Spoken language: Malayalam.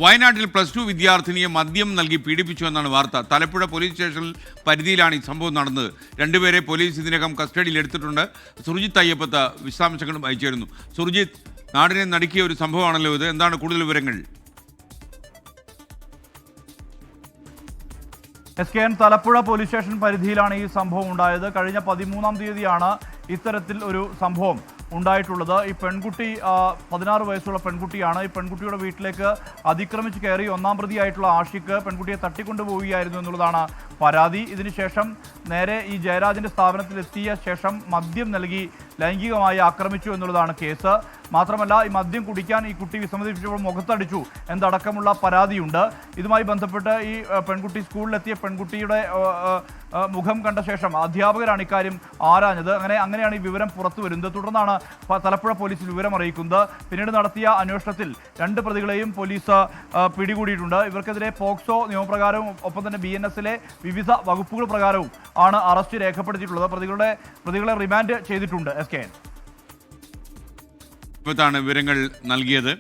വയനാട്ടിൽ +2 വിദ്യാർത്ഥിനിയെ മദ്യം നൽകി പീഡിപ്പിച്ചു എന്നാണ് വാർത്ത. തലപ്പുഴ പോലീസ് സ്റ്റേഷൻ പരിധിയിലാണ് ഈ സംഭവം നടന്നത്. രണ്ടുപേരെ പോലീസ് ഇതിനകം കസ്റ്റഡിയിൽ എടുത്തിട്ടുണ്ട്. സുർജിത്ത് അയ്യപ്പത്ത് വിശദാംശങ്ങളും അയച്ചിരുന്നു. സുർജിത്ത്, നാടിനെ നടുക്കിയ ഒരു സംഭവമാണല്ലോ ഇത്. എന്താണ് കൂടുതൽ വിവരങ്ങൾ? SKN തലപ്പുഴ പോലീസ് സ്റ്റേഷൻ പരിധിയിലാണ് ഈ സംഭവം ഉണ്ടായത്. കഴിഞ്ഞ 13-ാം തീയതിയാണ് ഇത്തരത്തിൽ ഒരു സംഭവം ഉണ്ടായിട്ടുള്ളത്. ഈ പെൺകുട്ടി 16 വയസ്സുള്ള പെൺകുട്ടിയാണ്. ഈ പെൺകുട്ടിയുടെ വീട്ടിലേക്ക് അതിക്രമിച്ച് കയറി 1-ാം പ്രതിയായിട്ടുള്ള ആഷിഖ് പെൺകുട്ടിയെ തട്ടിക്കൊണ്ടുപോവുകയായിരുന്നു എന്നുള്ളതാണ് പരാതി. ഇതിനുശേഷം നേരെ ഈ ജയരാജിൻ്റെ സ്ഥാപനത്തിലെത്തിയ ശേഷം മദ്യം നൽകി ലൈംഗികമായി ആക്രമിച്ചു എന്നുള്ളതാണ് കേസ്. മാത്രമല്ല, ഈ മദ്യം കുടിക്കാൻ ഈ കുട്ടി വിസമ്മതിച്ചപ്പോൾ മുഖത്തടിച്ചു എന്നടക്കമുള്ള പരാതിയുണ്ട്. ഇതുമായി ബന്ധപ്പെട്ട് ഈ പെൺകുട്ടി സ്കൂളിലെത്തിയ പെൺകുട്ടിയുടെ മുഖം കണ്ട ശേഷം അധ്യാപകരാണ് ഇക്കാര്യം ആരാഞ്ഞത്. അങ്ങനെയാണ് ഈ വിവരം പുറത്തു വരുന്നത്. തുടർന്നാണ് തലപ്പുഴ പോലീസിൽ വിവരം അറിയിക്കുന്നത്. പിന്നീട് നടത്തിയ അന്വേഷണത്തിൽ 2 പ്രതികളെയും പോലീസ് പിടികൂടിയിട്ടുണ്ട്. ഇവർക്കെതിരെ പോക്സോ നിയമപ്രകാരവും ഒപ്പം തന്നെ BNS-ലെ വിവിധ വകുപ്പുകൾ പ്രകാരവും ആണ് അറസ്റ്റ് രേഖപ്പെടുത്തിയിട്ടുള്ളത്. പ്രതികളെ റിമാൻഡ് ചെയ്തിട്ടുണ്ട്. SKN വിവരങ്ങൾ നൽകിയത്.